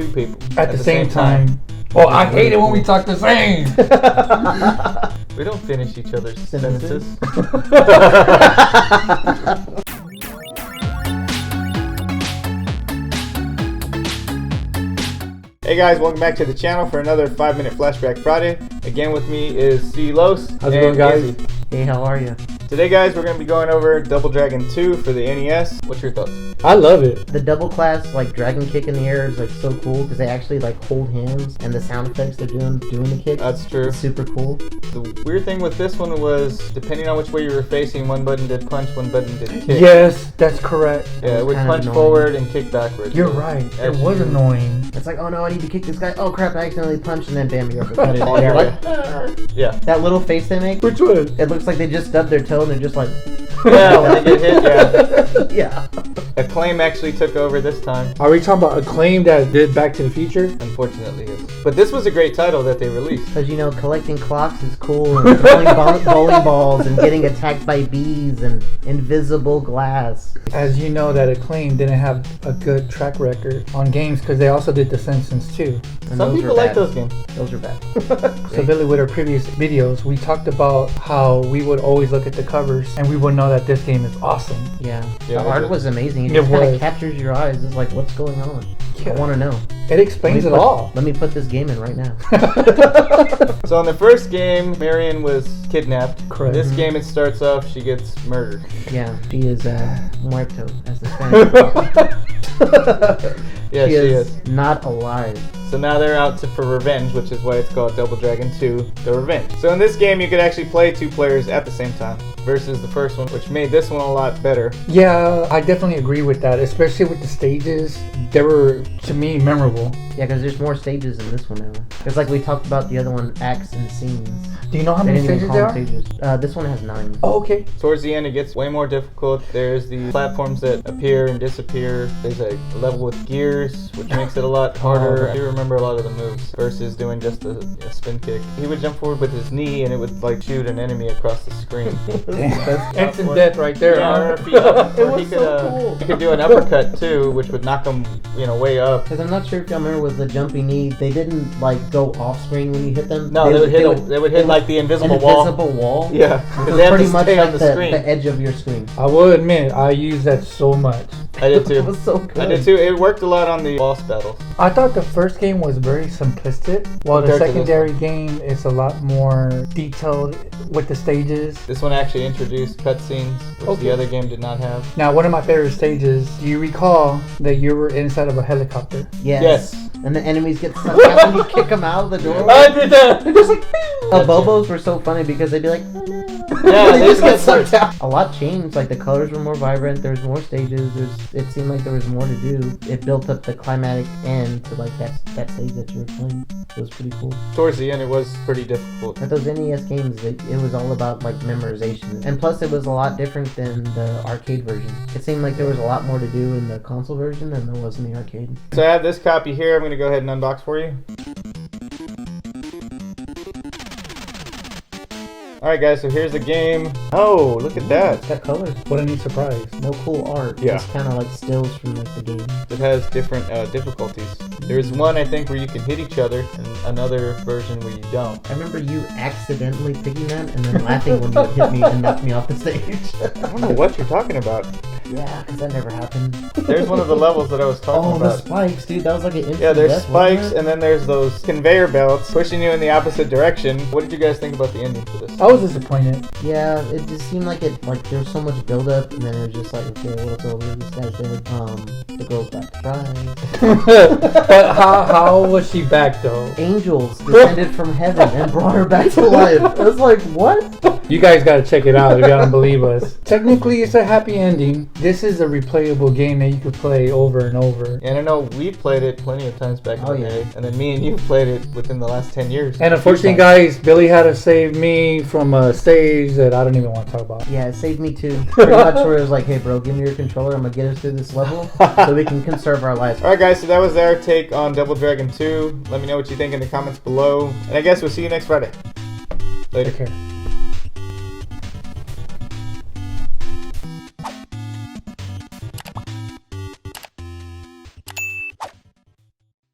two people at the same time. Oh, I hate it when we talk the same. We don't finish each other's sentences. Hey guys, welcome back to the channel for another 5-minute Flashback Friday. Again with me is C. Los. How's it going, guys? Hey, how are you? Today, guys, we're going to be going over Double Dragon 2 for the NES. What's your thoughts? I love it. The double class, like, dragon kick in the air is, like, so cool because they actually, like, hold hands and the sound effects they're doing the kick. That's true. It's super cool. The weird thing with this one was, depending on which way you were facing, one button did punch, one button did kick. Yes, that's correct. Yeah, it would punch forward and kick backwards. You're right. It was annoying. It's like, oh no, I need to kick this guy. Oh crap, I accidentally punched, and then bam, you uppercut it. And you're like, yeah. That little face they make. Which one? It looks like they just stubbed their toe and they're just like. Yeah, when they get hit, yeah. Acclaim actually took over this time. Are we talking about Acclaim that did Back to the Future? Unfortunately, yes. But this was a great title that they released. Because, you know, collecting clocks is cool, and throwing bowling balls, and getting attacked by bees, and invisible glass. As you know, that Acclaim didn't have a good track record on games because they also did The Simpsons too. And some people like those games. Those are bad. So Billy, with our previous videos, we talked about how we would always look at the covers and we would know that this game is awesome. Yeah. The art was amazing. It just kind of captures your eyes. It's like, what's going on? Yeah. I want to know. It explains it all. Let me put this game in right now. So in the first game, Marion was kidnapped. Correct. This game, it starts off, she gets murdered. Yeah, she is muerto, as the Spanish. Yeah, she is not alive. So now they're out for revenge, which is why it's called Double Dragon 2, The Revenge. So in this game, you could actually play two players at the same time versus the first one, which made this one a lot better. Yeah, I definitely agree with that, especially with the stages. They were, to me, memorable. Yeah, because there's more stages in this one now. Because like we talked about the other one, acts and scenes. Do you know how many stages there are? This one has 9. Oh, okay. Towards the end, it gets way more difficult. There's the platforms that appear and disappear. There's a level with gears, which makes it a lot harder. I do remember a lot of the moves versus doing just a spin kick. He would jump forward with his knee, and it would like shoot an enemy across the screen. Instant death right there. Yeah, it was so cool. He could do an uppercut too, which would knock him, way up. Because I'm not sure if y'all remember with the jumping knee, they didn't like go off screen when you hit them. No, they would hit like the invisible wall. Invisible wall. Yeah, it was pretty much like the edge of your screen. I will admit, I use that so much. I did too. It was so good. I did too. It worked a lot on the boss battles. I thought the first game was very simplistic, while the secondary game is a lot more detailed with the stages. This one actually introduced cutscenes, which the other game did not have. Now, one of my favorite stages, do you recall that you were inside of a helicopter? Yes. And the enemies get sucked out and you kick them out of the door. I did that! They're just like, the Bobos were so funny because they'd be like, oh no. Yeah, they just get sucked out. A lot changed. Like the colors were more vibrant. There's more stages. It seemed like there was more to do. It built up the climatic end to like that stage that you were playing. It was pretty cool. Towards the end, it was pretty difficult. But those NES games, it was all about like memorization, and plus it was a lot different than the arcade version. It seemed like there was a lot more to do in the console version than there was in the arcade. So I have this copy here. I'm going to go ahead and unbox for you. Alright guys, so here's the game. Oh, look at that. It's got colors. What a neat surprise. No cool art. Yeah. Just kind of like stills from like the game. It has different difficulties. There's one, I think, where you can hit each other, and another version where you don't. I remember you accidentally picking that and then laughing when you hit me and knocked me off the stage. I don't know what you're talking about. Yeah, because that never happened. There's one of the levels that I was talking about. Oh, the spikes, dude. That was like an instant Yeah, there's death, spikes, and then there's those conveyor belts pushing you in the opposite direction. What did you guys think about the ending for this? I was disappointed. Yeah, it just seemed like there was so much build-up, and then it was just like, okay, well, it's over. This guy's dead. The girl's back to cry. But how was she back, though? Angels descended from heaven and brought her back to life. I was like, what? You guys gotta check it out if you don't believe us. Technically, it's a happy ending. This is a replayable game that you could play over and over. And I know we played it plenty of times back in the day, and then me and you played it within the last 10 years. And unfortunately, guys, Billy had to save me from a stage that I don't even want to talk about. Yeah, it saved me too. Pretty much where it was like, hey bro, give me your controller, I'm gonna get us through this level so we can conserve our lives. Alright guys, so that was our take on Double Dragon 2. Let me know what you think in the comments below. And I guess we'll see you next Friday. Later. Take care.